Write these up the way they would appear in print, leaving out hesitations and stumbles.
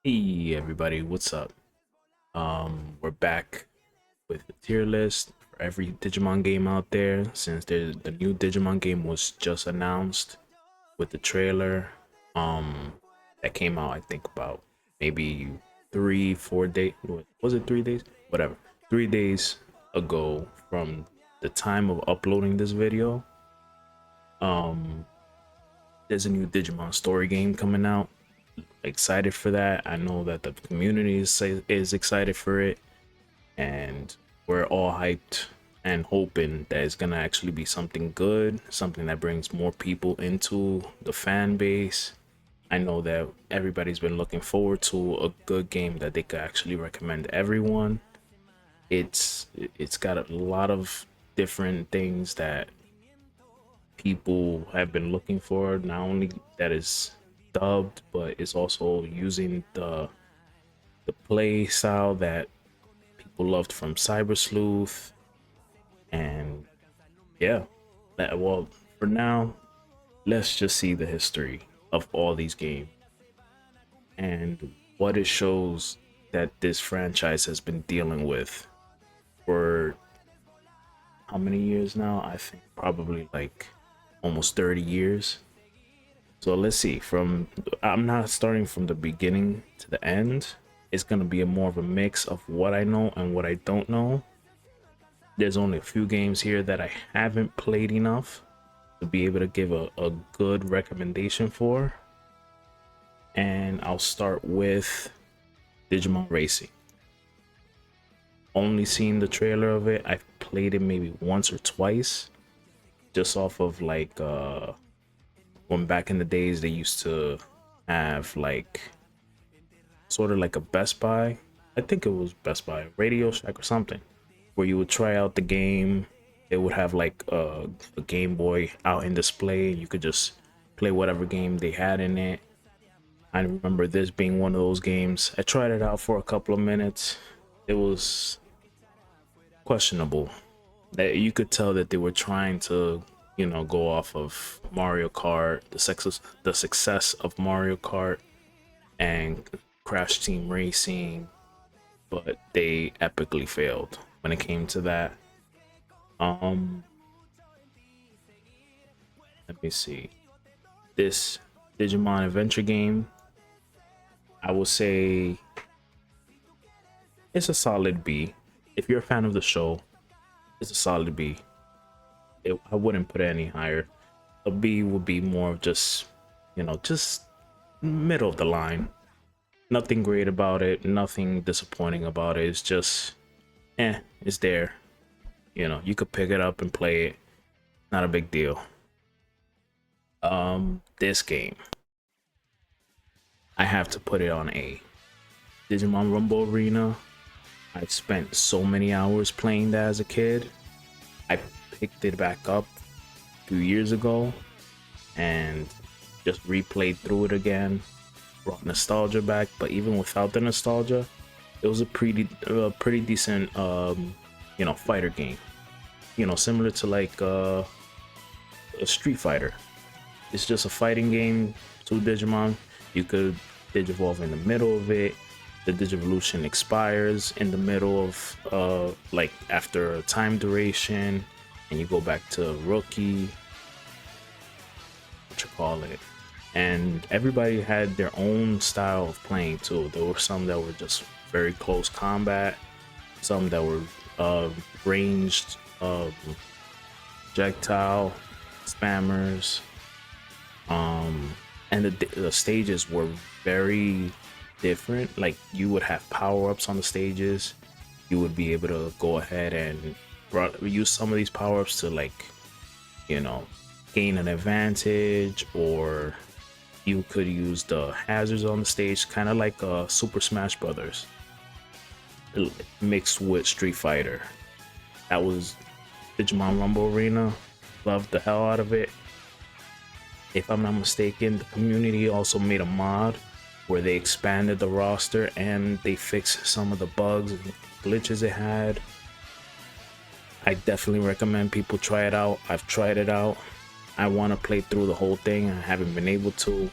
Hey everybody, what's up? We're back with the tier list for every Digimon game out there since the new Digimon game was just announced with the trailer. Um, that came out I think about maybe 3, 4 days. Was it 3 days? Whatever. 3 days ago from the time of uploading this video. Um, there's a new Digimon story game coming out. Excited for that. I know that the community is excited for it, and we're all hyped and hoping that it's gonna actually be something good, something that brings more people into the fan base. I know that everybody's been looking forward to a good game that they could actually recommend to everyone. It's got a lot of different things that people have been looking for, not only that is dubbed, but it's also using the play style that people loved from Cyber Sleuth. And yeah, well, for now, let's just see the history of all these games and what it shows that this franchise has been dealing with for how many years now? I think probably like almost 30 years. So let's see. I'm not starting from the beginning to the end. It's gonna be more of a mix of what I know and what I don't know. There's only a few games here that I haven't played enough to be able to give a good recommendation for. And I'll start with Digimon Racing. Only seen the trailer of it. I've played it maybe once or twice, just off of like when back in the days they used to have like sort of like a Best Buy. I think it was Best Buy, Radio Shack or something, where you would try out the game. They would have like a Game Boy out in display. You could just play whatever game they had in it. I remember this being one of those games. I tried it out for a couple of minutes. It was questionable. That you could tell that they were trying to, go off of Mario Kart, the success of Mario Kart and Crash Team Racing, but they epically failed when it came to that. Um, Let me see. This Digimon adventure game, I will say it's a solid B. If you're a fan of the show, it's a solid B. I wouldn't put it any higher. A B would be more of just middle of the line. Nothing great about it, nothing disappointing about it. It's just, it's there. You could pick it up and play it. Not a big deal. This game, I have to put it on A. Digimon Rumble Arena. I spent so many hours playing that as a kid. I picked it back up a few years ago and just replayed through it again. Brought nostalgia back, but even without the nostalgia, it was a pretty decent fighter game. Similar to like a Street Fighter. It's just a fighting game to Digimon. You could Digivolve in the middle of it. The Digivolution expires in the middle of like after a time duration, and you go back to rookie, what you call it. And everybody had their own style of playing too. There were some that were just very close combat, some that were ranged projectile spammers, and the stages were very different. Like you would have power-ups on the stages. You would be able to go ahead and use some of these power-ups to like gain an advantage, or you could use the hazards on the stage, kind of like Super Smash Brothers mixed with Street Fighter. That was Digimon Rumble Arena. Loved the hell out of it. If I'm not mistaken, the community also made a mod where they expanded the roster and they fixed some of the bugs and glitches it had. I definitely recommend people try it out. I've tried it out. I want to play through the whole thing. I haven't been able to,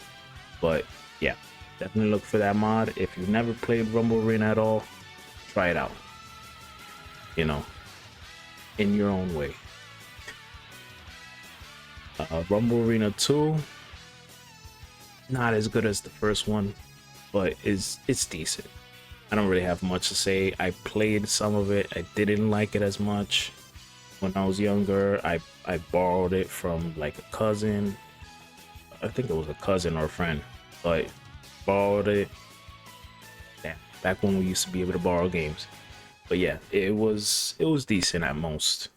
but yeah. Definitely look for that mod. If you've never played Rumble Arena at all, try it out. You know, in your own way. Rumble Arena 2, not as good as the first one, but it's decent. I don't really have much to say. I played some of it. I didn't like it as much when I was younger. I borrowed it from like a cousin. I think it was a cousin or a friend, but borrowed it. Yeah, back when we used to be able to borrow games. But yeah, it was decent at most.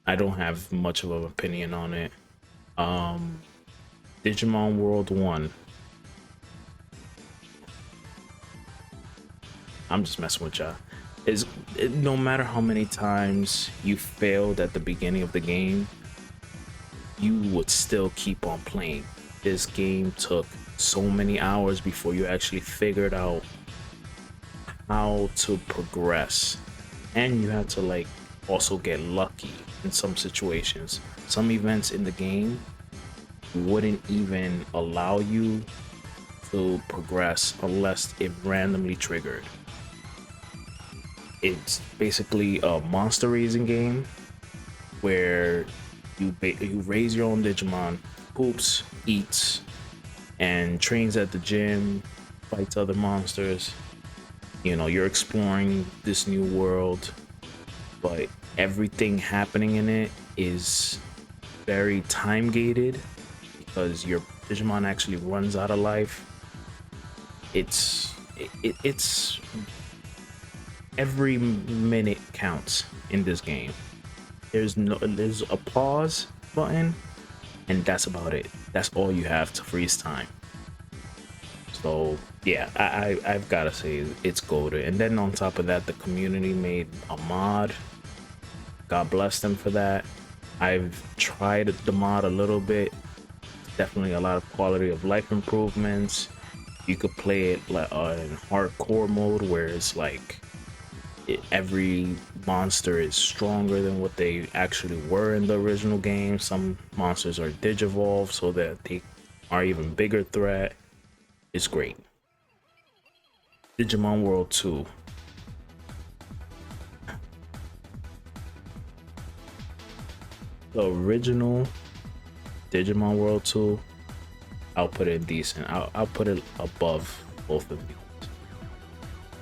I don't have much of an opinion on it. Digimon World 1. I'm just messing with y'all. No matter how many times you failed at the beginning of the game, you would still keep on playing. This game took so many hours before you actually figured out how to progress. And you had to like also get lucky in some situations. Some events in the game wouldn't even allow you to progress unless it randomly triggered. It's basically a monster raising game where you raise your own Digimon, poops, eats, and trains at the gym, fights other monsters. You know, you're exploring this new world, but everything happening in it is very time gated because your Digimon actually runs out of life. It's every minute counts in this game. There's a pause button, and that's about it. That's all you have to freeze time. So yeah, I've gotta say it's goated. And then on top of that, the community made a mod. God bless them for that. I've tried the mod a little bit. Definitely a lot of quality of life improvements. You could play it like in hardcore mode where it's like every monster is stronger than what they actually were in the original game. Some monsters are digivolved so that they are even bigger threat. It's great. Digimon World 2. The original Digimon World 2, I'll put it decent. I'll put it above both of these.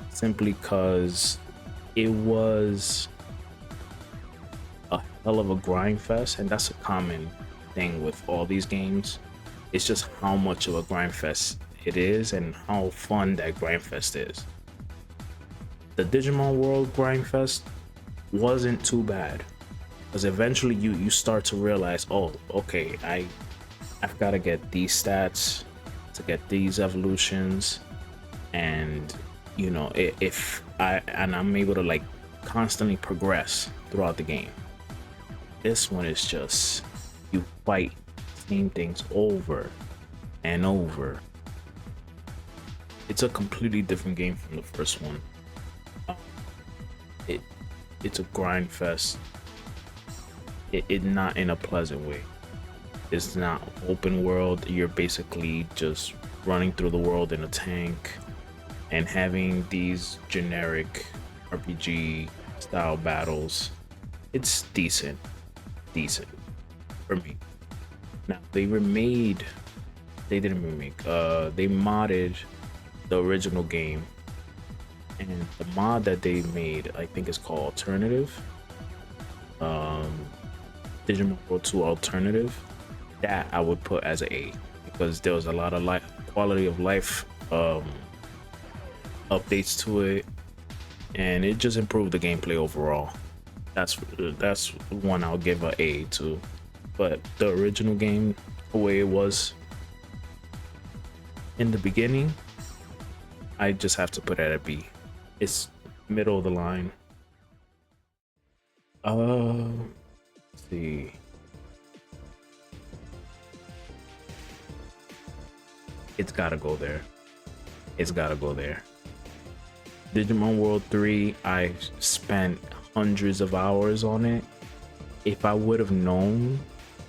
Simply because it was a hell of a grind fest, and that's a common thing with all these games. It's just how much of a grind fest it is and how fun that grind fest is. The Digimon World grind fest wasn't too bad because eventually you start to realize, oh, okay, I've got to get these stats to get these evolutions, and you know, if I'm able to like constantly progress throughout the game. This one is just you fight same things over and over. It's a completely different game from the first one. It's a grind fest. It not in a pleasant way. It's not open world. You're basically just running through the world in a tank and having these generic RPG style battles. It's decent for me. Now they didn't remake, they modded the original game, and the mod that they made, I think is called Alternative, Digimon World 2 Alternative. That I would put as an A because there was a lot of quality of life updates to it, and it just improved the gameplay overall. That's one I'll give an A to. But the original game, the way it was in the beginning, I just have to put it at a B. It's middle of the line. Let's see. It's gotta go there. It's gotta go there. Digimon World 3, I spent hundreds of hours on it. If I would have known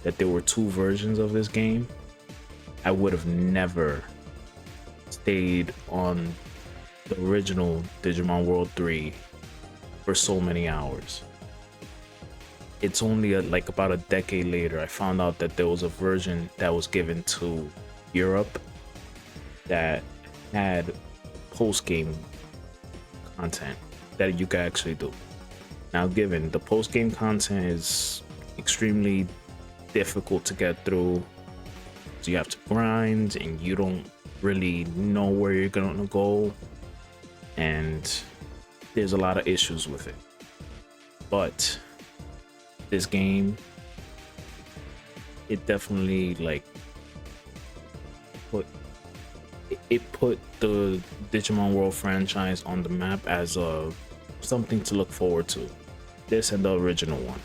that there were two versions of this game, I would have never stayed on the original Digimon World 3 for so many hours. It's only like about a decade later I found out that there was a version that was given to Europe that had post-game content that you can actually do. Now, given the post-game content is extremely difficult to get through, so you have to grind and you don't really know where you're gonna go, and there's a lot of issues with it. But this game, it definitely like put the Digimon World franchise on the map as a something to look forward to. This and the original one.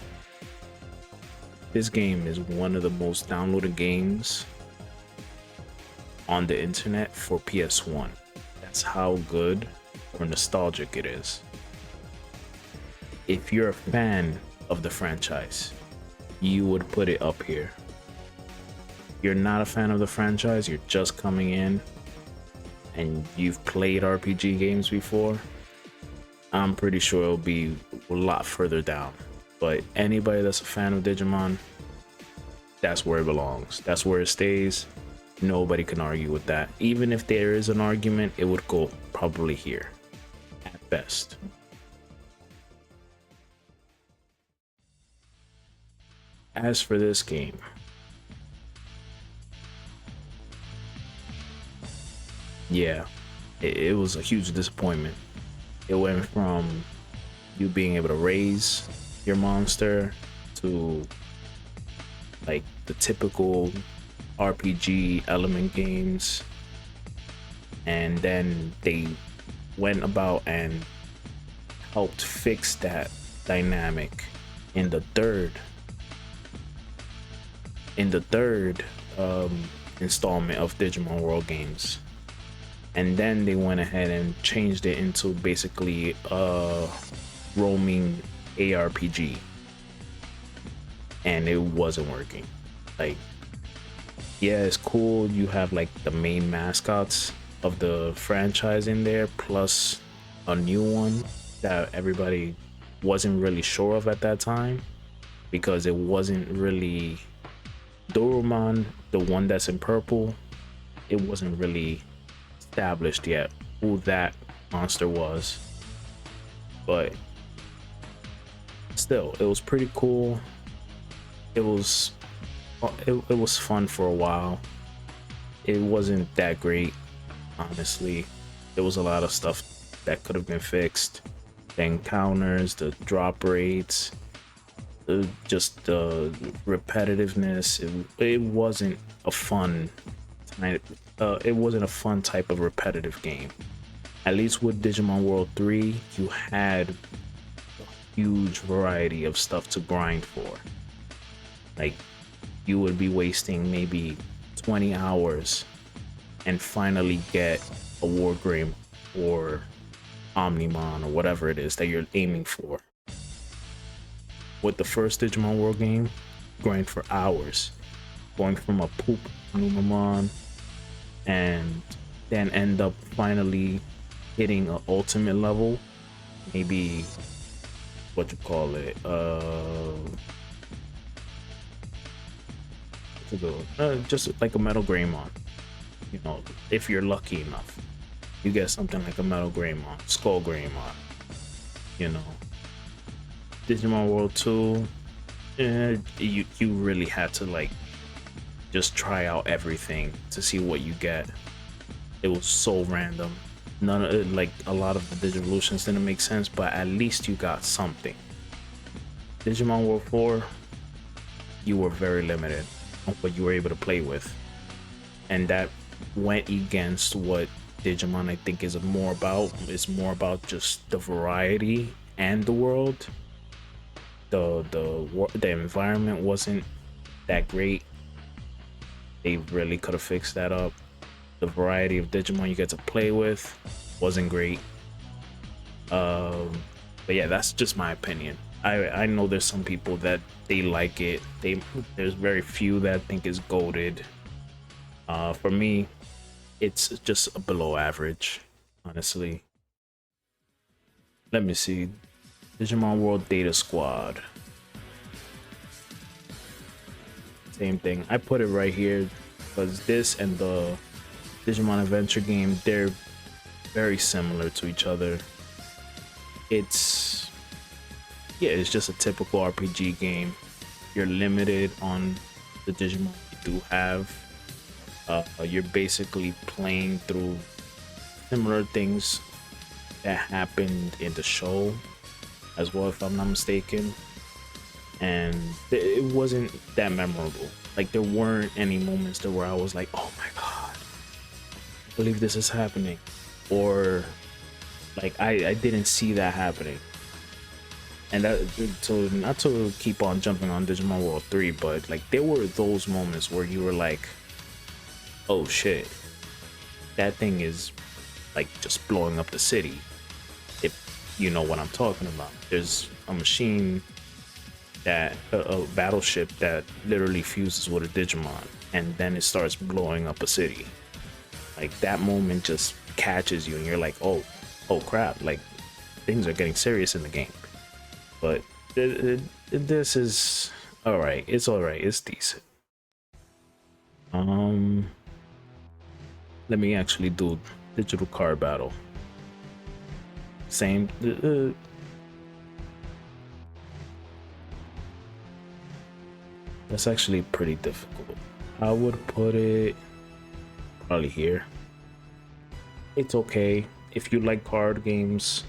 This game is one of the most downloaded games on the internet for PS1. That's how good or nostalgic it is. If you're a fan of the franchise, you would put it up here. If you're not a fan of the franchise, you're just coming in and you've played RPG games before, I'm pretty sure it'll be a lot further down. But anybody that's a fan of Digimon, that's where it belongs. That's where it stays. Nobody can argue with that. Even if there is an argument, it would go probably here at best. As for this game, yeah, it was a huge disappointment. It went from you being able to raise your monster to like the typical RPG element games, and then they went about and helped fix that dynamic in the third installment of Digimon World games. And then they went ahead and changed it into basically a roaming ARPG, and it wasn't working. Like, yeah, it's cool, you have like the main mascots of the franchise in there, plus a new one that everybody wasn't really sure of at that time, because it wasn't really Dorumon, the one that's in purple. It wasn't really established yet who that monster was, but still, it was pretty cool. It was fun for a while. It wasn't that great, honestly. There was a lot of stuff that could have been fixed. The encounters, the drop rates, just the repetitiveness. It wasn't a fun type of repetitive game. At least with Digimon World 3, you had a huge variety of stuff to grind for. Like, you would be wasting maybe 20 hours and finally get a Wargreymon or Omnimon or whatever it is that you're aiming for. With the first Digimon World game, grind for hours, going from a poop Numamon, and then end up finally hitting an ultimate level, maybe what you call it, just like a Metal Greymon. You know, if you're lucky enough, you get something like a Metal Greymon, Skull Greymon. You know, Digimon World 2, you really had to like just try out everything to see what you get. It was so random. None of it, like a lot of the Digivolutions didn't make sense, but at least you got something. Digimon World 4, you were very limited on what you were able to play with, and that went against what Digimon I think is more about. It's more about just the variety and the world. The environment wasn't that great. They really could have fixed that up. The variety of Digimon you get to play with wasn't great. But yeah, that's just my opinion. I know there's some people that they like it. There's very few that think it's goated. For me, It's just below average, honestly. Let me see. Digimon World Data Squad. Same thing. I put it right here because this and the Digimon Adventure game, they're very similar to each other. It's yeah, it's just a typical RPG game. You're limited on the Digimon you do have. You're basically playing through similar things that happened in the show as well, if I'm not mistaken. And it wasn't that memorable. Like there weren't any moments there where I was like, "Oh my god, I believe this is happening," or like I didn't see that happening. And that, so not to keep on jumping on Digimon World 3, but like there were those moments where you were like, "Oh shit, that thing is like just blowing up the city." If you know what I'm talking about, there's a machine that a battleship that literally fuses with a Digimon, and then it starts blowing up a city. Like that moment just catches you, and you're like, oh crap! Like things are getting serious in the game. But this is all right. It's all right. It's decent. Um, Let me actually do digital card battle. Same. That's actually pretty difficult. I would put it probably here. It's okay. If you like card games,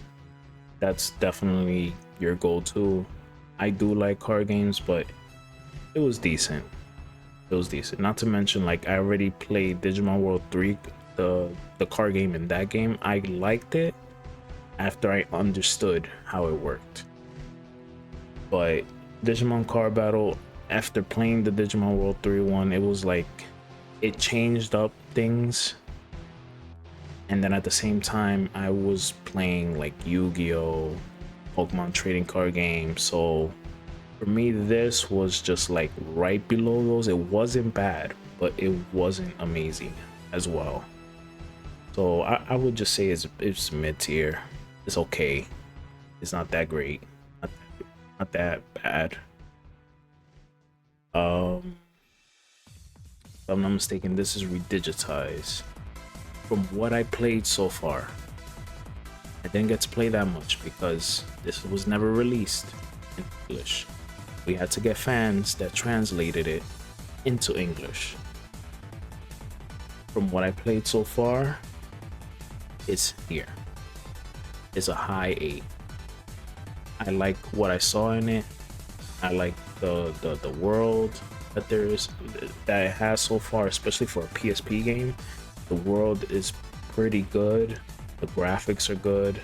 that's definitely your go-to. I do like card games, but it was decent. It was decent. Not to mention, like I already played Digimon World 3, the card game in that game. I liked it after I understood how it worked. But Digimon Card Battle, after playing the Digimon World 3 one, it was like it changed up things. And then at the same time, I was playing like Yu-Gi-Oh, Pokemon trading card game. So for me, this was just like right below those. It wasn't bad, but it wasn't amazing as well. So I would just say it's mid tier. It's okay. It's not that great. Not that bad. If I'm not mistaken, this is redigitized. From what I played so far, I didn't get to play that much because this was never released in English. We had to get fans that translated it into English. From what I played so far, it's here. It's a high 8. I like what I saw in it. I like the world that that it has so far, especially for a PSP game. The world is pretty good. The graphics are good.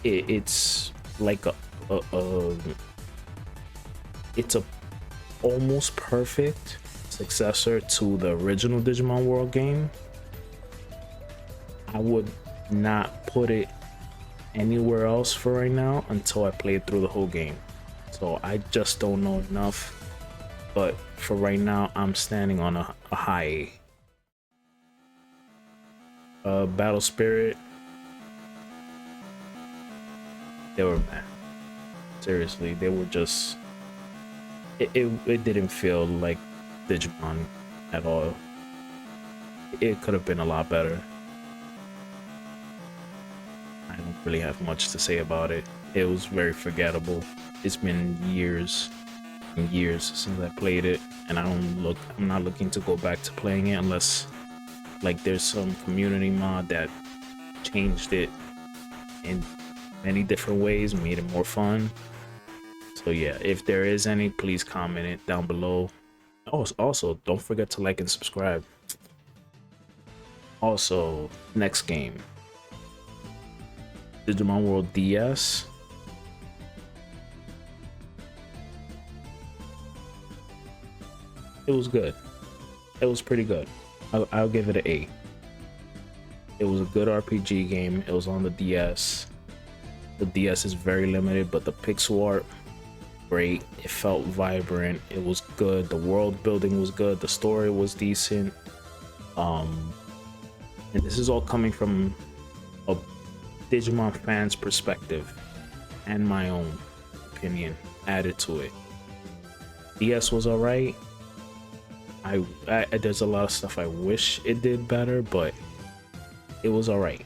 It's like it's a almost perfect successor to the original Digimon World game. I would not put it anywhere else for right now until I play through the whole game. So I just don't know enough. But for right now, I'm standing on a high A. Battle Spirit, they were bad. Seriously, they were just it didn't feel like Digimon at all. It could have been a lot better. I don't really have much to say about it. It was very forgettable. It's been years and years since I played it, and I'm not looking to go back to playing it unless like there's some community mod that changed it in many different ways, made it more fun. So yeah, if there is any, please comment it down below. Also, don't forget to like and subscribe. Also, next game, Digimon World DS. It was good. It was pretty good. I'll give it an A. It was a good RPG game. It was on the DS. The DS is very limited, but the pixel art, great. It felt vibrant. It was good. The world building was good. The story was decent. And this is all coming from a Digimon fan's perspective and my own opinion added to it. DS was alright. I there's a lot of stuff I wish it did better, but it was alright.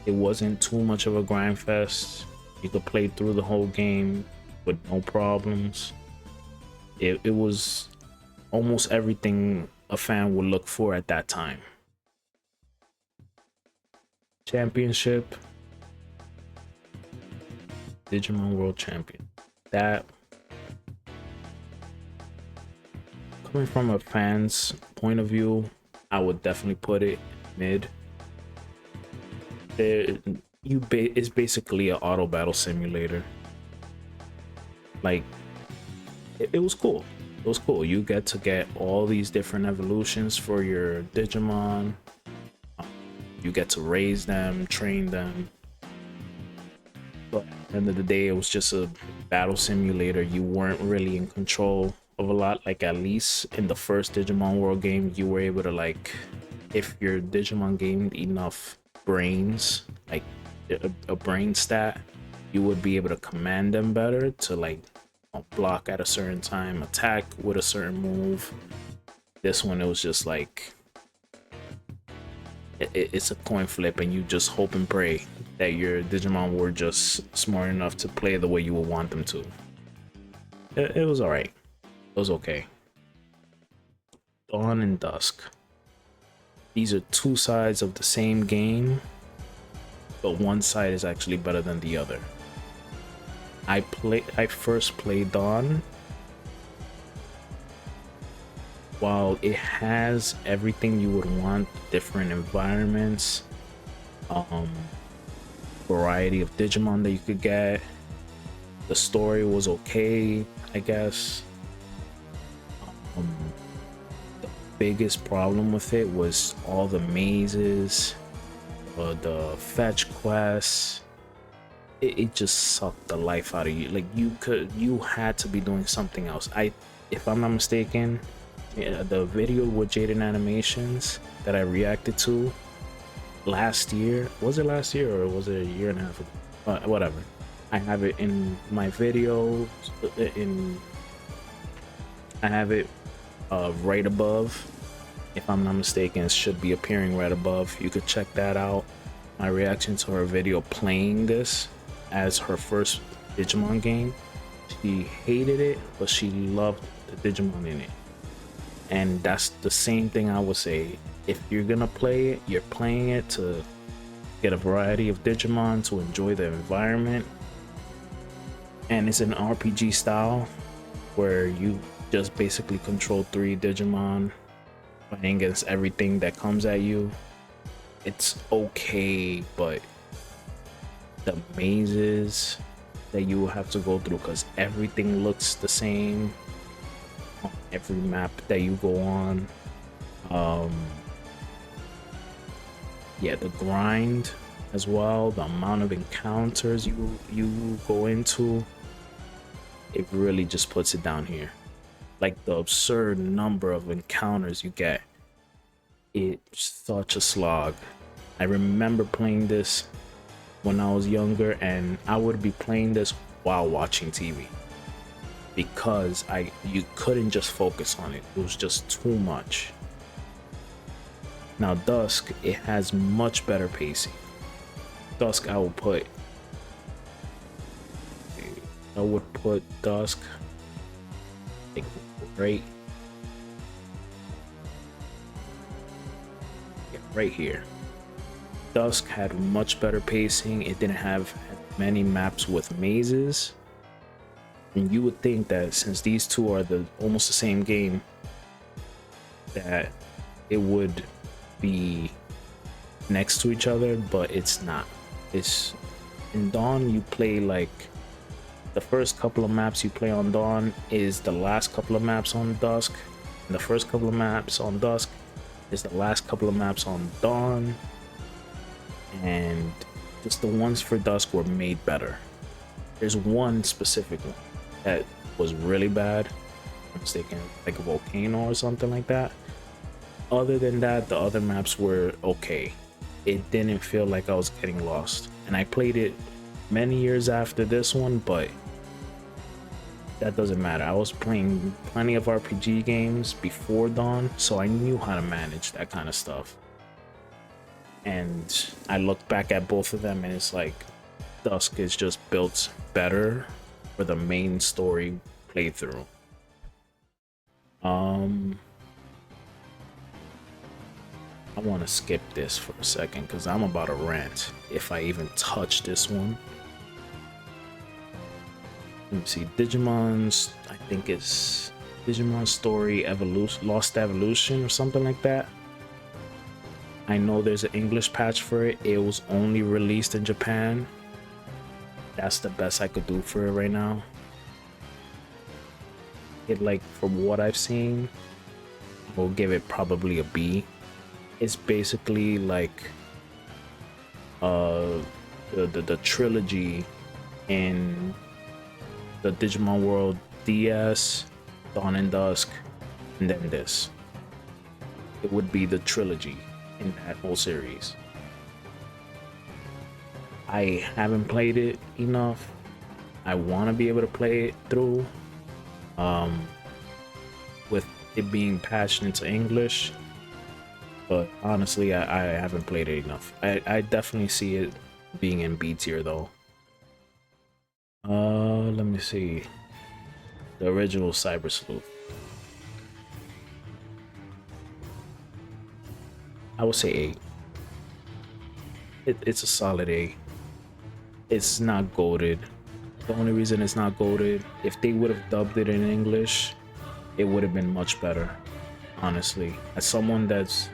It wasn't too much of a grind fest. You could play through the whole game with no problems. It was almost everything a fan would look for at that time. Championship, Digimon World Champion. That, coming from a fan's point of view, I would definitely put it mid. It's basically an auto battle simulator. Like, it was cool. It was cool. You get to get all these different evolutions for your Digimon. You get to raise them, train them. But at the end of the day, it was just a battle simulator. You weren't really in control of a lot. Like, at least in the first Digimon World game, you were able to, like, if your Digimon gained enough brains, like a brain stat, you would be able to command them better to, like, block at a certain time, attack with a certain move. This one, it was just like it's a coin flip, and you just hope and pray that your Digimon were just smart enough to play the way you would want them to. It was alright. It was okay. Dawn and Dusk. These are two sides of the same game, but one side is actually better than the other. I first played Dawn. While it has everything you would want, different environments, variety of Digimon that you could get, the story was okay, I guess. The biggest problem with it was all the mazes, the fetch quests. It just sucked the life out of you. Like, you had to be doing something else. If I'm not mistaken, the video with Jaden Animations that I reacted to last year, was it last year or was it a year and a half ago? Whatever. I have it in my video. I have it right above. If I'm not mistaken, it should be appearing right above. You could check that out. My reaction to her video playing this as her first Digimon game. She hated it, but she loved the Digimon in it. And that's the same thing I would say. If you're gonna play it, you're playing it to get a variety of Digimon, to enjoy the environment. And it's an RPG style where you just basically control 3 Digimon, fighting against everything that comes at you. It's okay, but the mazes that you will have to go through, because everything looks the same on every map that you go on. Yeah, the grind as well, the amount of encounters you go into, it really just puts it down here. Like, the absurd number of encounters you get, it's such a slog. I remember playing this when I was younger, and I would be playing this while watching TV because you couldn't just focus on it. It was just too much. Now Dusk, it has much better pacing. Dusk, I would put Dusk like right here. Dusk had much better pacing. It didn't have many maps with mazes. And you would think that since these two are almost the same game, that it would be next to each other, but it's not. It's in Dawn, you play like the first couple of maps you play on Dawn is the last couple of maps on Dusk, and the first couple of maps on Dusk is the last couple of maps on Dawn. And just the ones for Dusk were made better. There's one specific one that was really bad. I'm mistaken, like a volcano or something like that. Other than that, the other maps were okay. It didn't feel like I was getting lost. And I played it many years after this one, but that doesn't matter. I was playing plenty of RPG games before Dawn, so I knew how to manage that kind of stuff. And I look back at both of them and it's like Dusk is just built better for the main story playthrough. I want to skip this for a second because I'm about to rant if I even touch this one. Let me see. Digimon's, I think it's Digimon Story Evolution, Lost Evolution or something like that. I know there's an English patch for it. It was only released in Japan. That's the best I could do for it right now. It, like, from what I've seen, we'll give it probably a B. It's basically like the trilogy in the Digimon World DS, Dawn and Dusk, and then this. It would be the trilogy in that whole series. I haven't played it enough. I want to be able to play it through. With it being patched into English. But honestly, I haven't played it enough. I definitely see it being in B tier though. Let me see. The original Cyber Sleuth. I would say A. It's a solid A. It's not goated. The only reason it's not goated, if they would have dubbed it in English, it would have been much better. Honestly, as someone that's,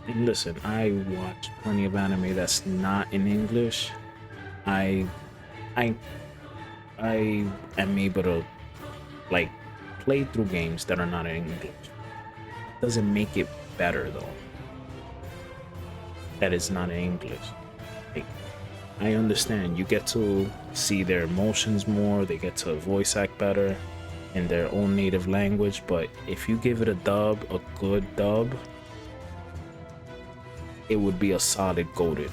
and listen, I watch plenty of anime that's not in English. I am able to like play through games that are not in English. Doesn't make it better though. That is not in English. Like, I understand you get to see their emotions more, they get to voice act better in their own native language, but if you give it a dub, a good dub, it would be a solid goated.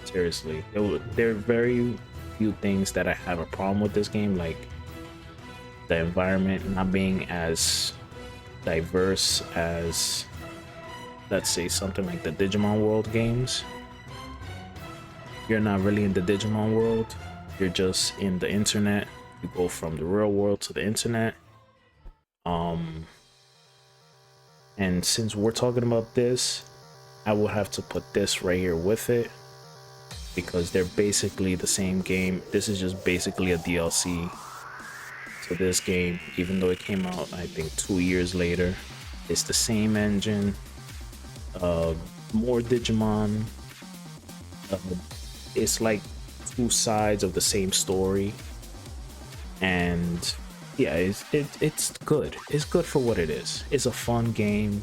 Seriously, there are very few things that I have a problem with this game, like the environment not being as diverse as, let's say, something like the Digimon World games. You're not really in the Digimon world, you're just in the internet. You go from the real world to the internet. And since we're talking about this, I will have to put this right here with it because they're basically the same game. This is just basically a DLC to this game, even though it came out I think 2 years later. It's the same engine, more Digimon. It's like two sides of the same story, and yeah, it's good. It's good for what it is. It's a fun game.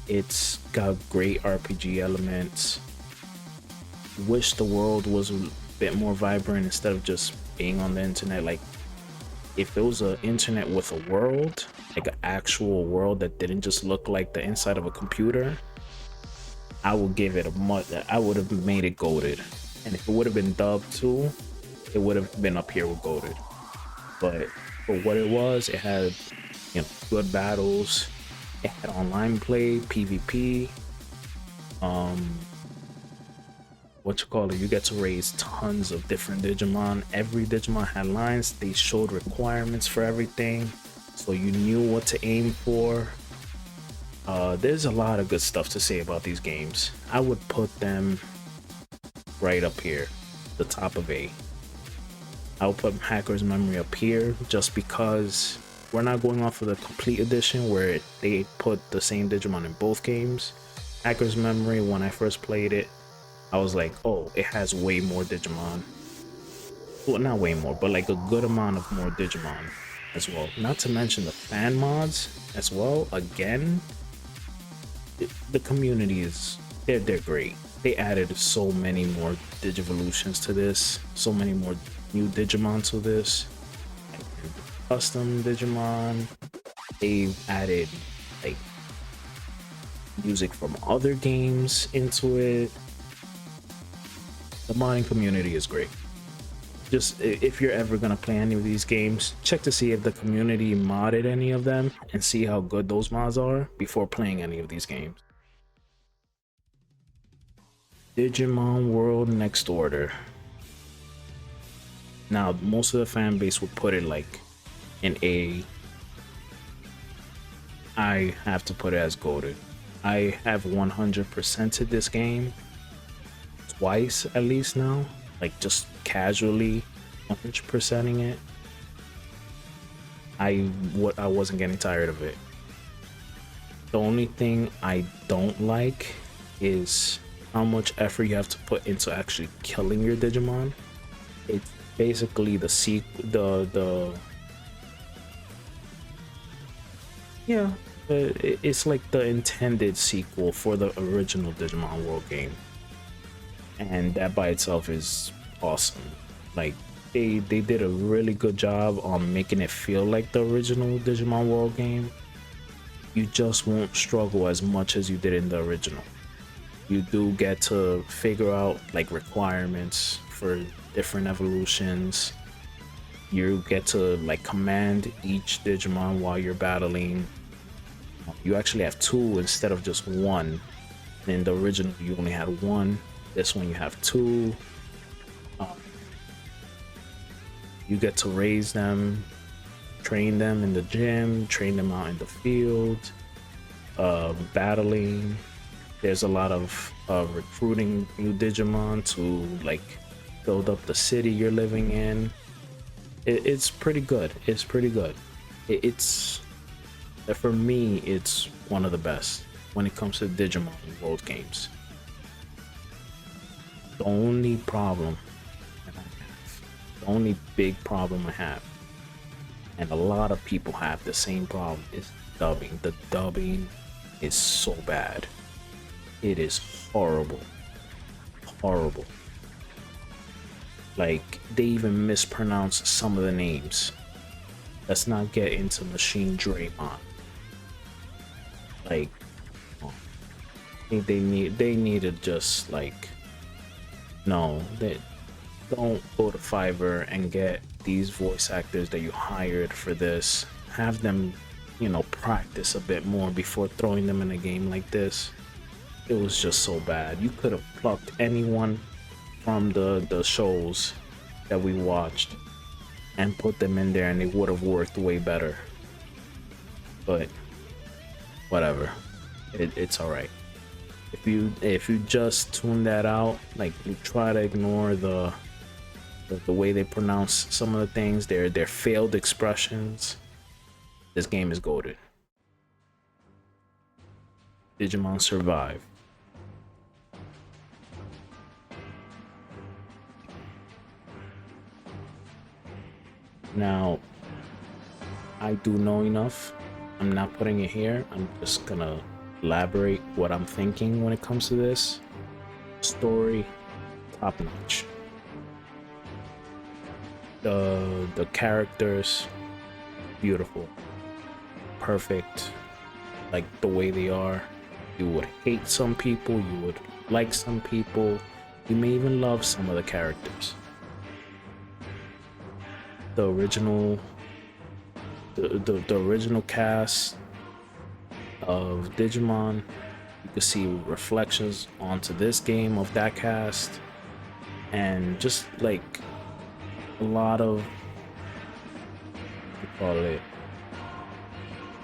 It's got great RPG elements. Wish the world was a bit more vibrant instead of just being on the internet. Like, if it was an internet with a world, like an actual world that didn't just look like the inside of a computer, I would give it a much. I would have made it goated, and if it would have been dubbed too, it would have been up here with goated. But for what it was, it had, you know, good battles. It had online play, PvP. What you call it? You get to raise tons of different Digimon. Every Digimon had lines. They showed requirements for everything, so you knew what to aim for. There's a lot of good stuff to say about these games. I would put them right up here, the top of A. I would put Hacker's Memory up here just because we're not going off of the complete edition where they put the same Digimon in both games. Hacker's Memory, when I first played it, I was like, oh, it has way more Digimon. Well, not way more, but like a good amount of more Digimon as well. Not to mention the fan mods as well. Again, the community is, they're great. They added so many more Digivolutions to this, so many more new Digimon to this, custom Digimon. They've added like music from other games into it. The modding community is great. Just if you're ever gonna play any of these games, check to see if the community modded any of them and see how good those mods are before playing any of these games. Digimon World Next Order. Now, most of the fan base would put it like an A. I have to put it as goated. I have 100%ed this game twice at least now, like just casually 100%ing it. I wasn't getting tired of it. The only thing I don't like is how much effort you have to put into actually killing your Digimon. It's basically yeah, it's like the intended sequel for the original Digimon World game, and that by itself is awesome. Like they did a really good job on making it feel like the original Digimon World game. You just won't struggle as much as you did in the original. You do get to figure out like requirements for different evolutions. You get to like command each Digimon while you're battling. You actually have two instead of just one. In the original, you only had one. This one, you have two. You get to raise them, train them in the gym, train them out in the field, battling. There's a lot of recruiting new Digimon to like build up the city you're living in. It's pretty good. It's pretty good. It's for me, it's one of the best when it comes to Digimon World games. The only problem that I have, the only big problem I have, and a lot of people have the same problem, is dubbing. The dubbing is so bad. It is horrible. Horrible. Like, they even mispronounce some of the names. Let's not get into Machine Draymond. Like, they need to just like, no, they don't go to Fiverr and get these voice actors that you hired for this. Have them, practice a bit more before throwing them in a game like this. It was just so bad. You could have plucked anyone from the shows that we watched and put them in there and it would have worked way better. But whatever, it's all right. If you just tune that out, like you try to ignore the way they pronounce some of the things, their failed expressions, this game is goated. Digimon Survive. Now, I do know enough. I'm not putting it here. I'm just gonna elaborate what I'm thinking when it comes to this. Story, top notch. The characters, beautiful, perfect, like the way they are. You would hate some people, you would like some people, you may even love some of the characters. The original cast of Digimon, you can see reflections onto this game of that cast, and just like a lot of a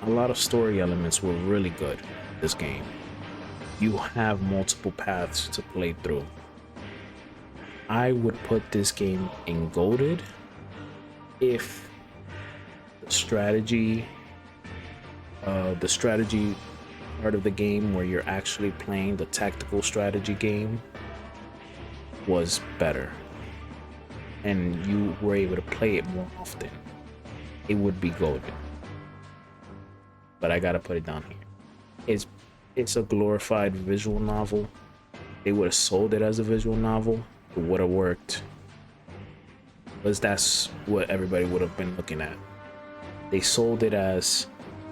lot of story elements were really good this game. You have multiple paths to play through. I would put this game in goated if the strategy part of the game where you're actually playing the tactical strategy game was better and you were able to play it more often. It would be goated. But I gotta put it down here. It's a glorified visual novel. They would have sold it as a visual novel. It would have worked. Because that's what everybody would have been looking at. They sold it as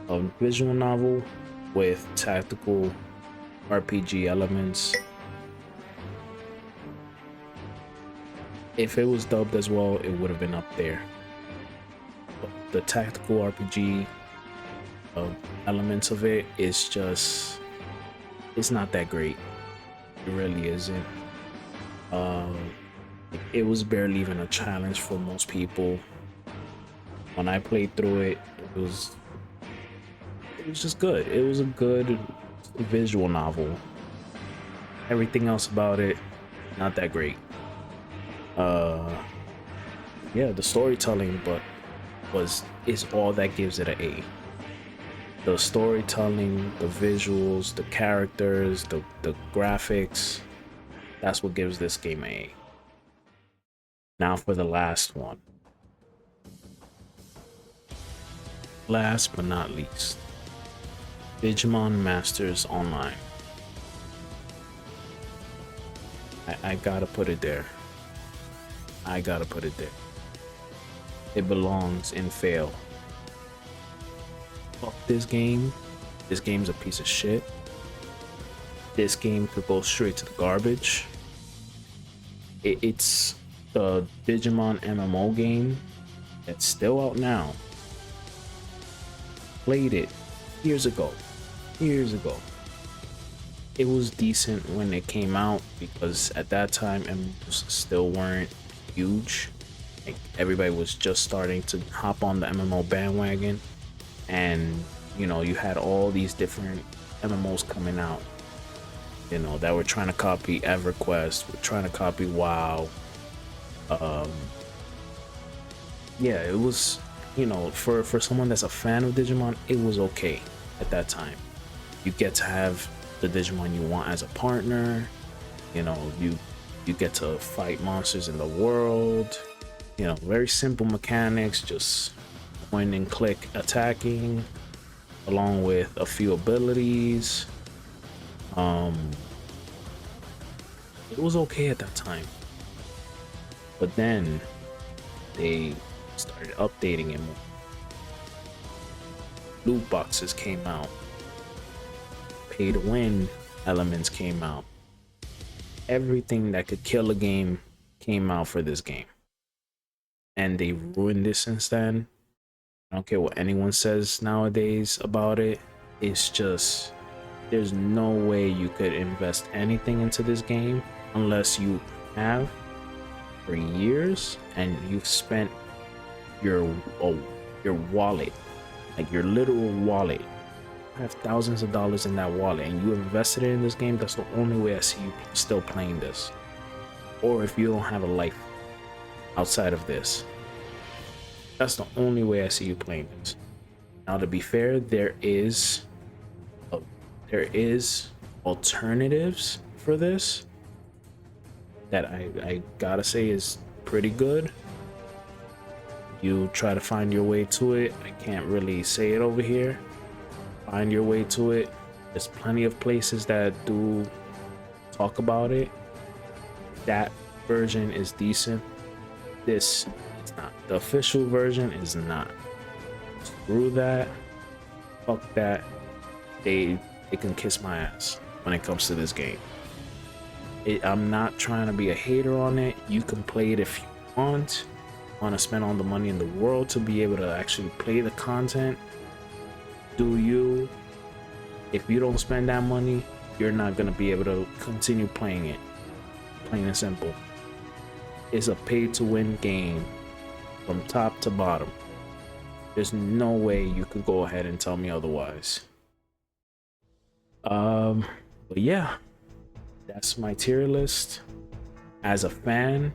a visual novel with tactical RPG elements. If it was dubbed as well, it would have been up there. But the tactical RPG elements of it is just, it's not that great. It really isn't. It was barely even a challenge for most people. When I played through it, it was just good. It was a good visual novel. Everything else about it, not that great. Yeah, the storytelling, but is all that gives it an A. The storytelling, the visuals, the characters, the graphics, that's what gives this game an A. Now for the last one. Last but not least, Digimon Masters Online. I gotta put it there. I gotta put it there. It belongs in fail. Fuck this game. This game's a piece of shit. This game could go straight to the garbage. It's the Digimon MMO game that's still out now. Played it years ago. It was decent when it came out because at that time MMOs still weren't huge. Like everybody was just starting to hop on the MMO bandwagon, and you know, you had all these different MMOs coming out, you know, that were trying to copy EverQuest, were trying to copy WoW. Yeah, it was, you know, for someone that's a fan of Digimon, it was okay at that time. You get to have the Digimon you want as a partner. You know, you get to fight monsters in the world. You know, very simple mechanics, just point and click attacking, along with a few abilities. It was okay at that time, but then they started updating it more. Loot boxes came out, pay to win elements came out. Everything that could kill a game came out for this game, and they ruined it since then. I don't care what anyone says nowadays about it. It's just, there's no way you could invest anything into this game unless you have for years and you've spent your wallet, like your literal wallet. You have thousands of dollars in that wallet and you invested it in this game. That's the only way I see you still playing this. Or if you don't have a life outside of this, that's the only way I see you playing this. Now, to be fair, there is alternatives for this that I gotta say is pretty good. You try to find your way to it. I can't really say it over here. Find your way to it. There's plenty of places that do talk about it. That version is decent. This is not. The official version is not. Screw that. Fuck that. They can kiss my ass when it comes to this game. I'm not trying to be a hater on it. You can play it if you want to spend all the money in the world to be able to actually play the content. Do you? If you don't spend that money, you're not gonna be able to continue playing it. Plain and simple. It's a pay to win game from top to bottom. There's no way you could go ahead and tell me otherwise. But yeah, that's my tier list as a fan.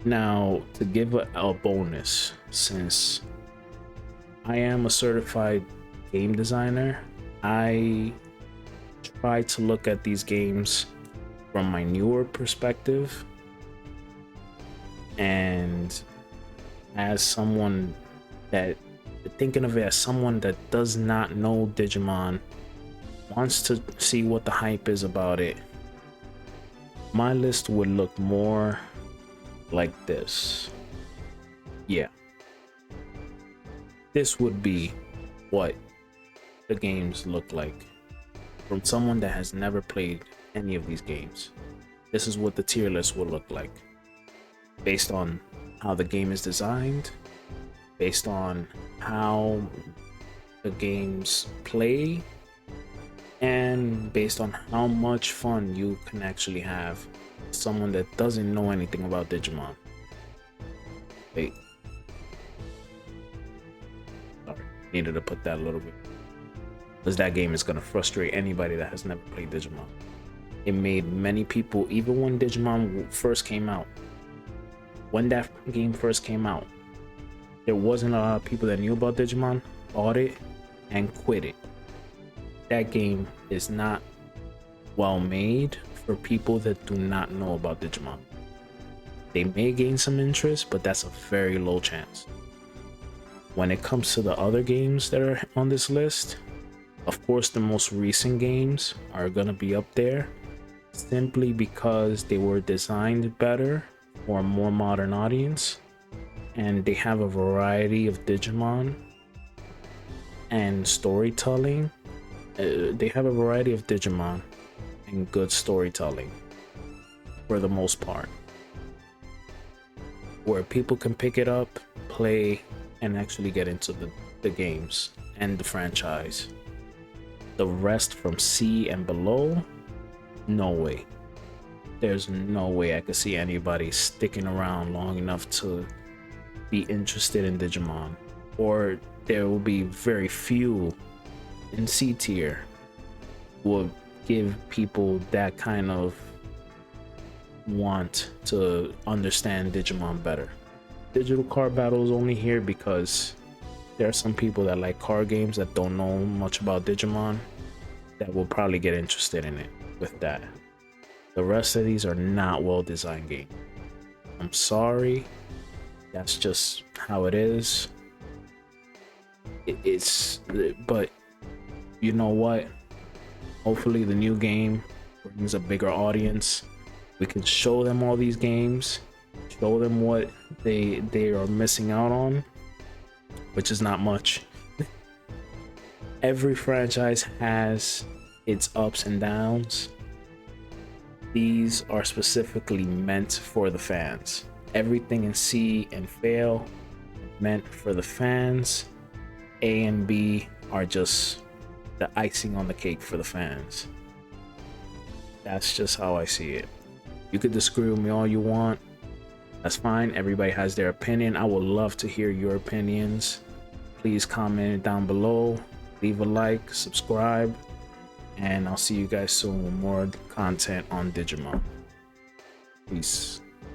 Now, to give a bonus, since I am a certified game designer, I try to look at these games from my newer perspective, and as someone that, thinking of it as someone that does not know Digimon, wants to see what the hype is about it, my list would look more like this. Yeah, this would be what the games look like from someone that has never played any of these games. This is what the tier list will look like based on how the game is designed, based on how the games play, and based on how much fun you can actually have. Someone that doesn't know anything about Digimon. Wait. Sorry, needed to put that a little bit. Because that game is going to frustrate anybody that has never played Digimon. It made many people, even when Digimon first came out, when that game first came out, there wasn't a lot of people that knew about Digimon, bought it, and quit it. That game is not well made for people that do not know about Digimon. They may gain some interest, but that's a very low chance. When it comes to the other games that are on this list, of course, the most recent games are gonna be up there simply because they were designed better for a more modern audience, and they have a variety of Digimon and storytelling. They have a variety of Digimon and good storytelling for the most part, where people can pick it up, play, and actually get into the games and the franchise. The rest from C and below, no way. There's no way I could see anybody sticking around long enough to be interested in Digimon, or there will be very few in C tier who will give people that kind of want to understand Digimon better. Digital card battle is only here because there are some people that like card games that don't know much about Digimon that will probably get interested in it with that. The rest of these are not well designed games. I'm sorry, that's just how it is. But you know what? Hopefully the new game brings a bigger audience. We can show them all these games, show them what they are missing out on, which is not much. Every franchise has its ups and downs. These are specifically meant for the fans. Everything in C and Fail meant for the fans. A and B are just the icing on the cake for the fans. That's just how I see it. You could disagree with me all you want. That's fine. Everybody has their opinion. I would love to hear your opinions. Please comment down below, leave a like, subscribe, and I'll see you guys soon with more content on Digimon. Peace.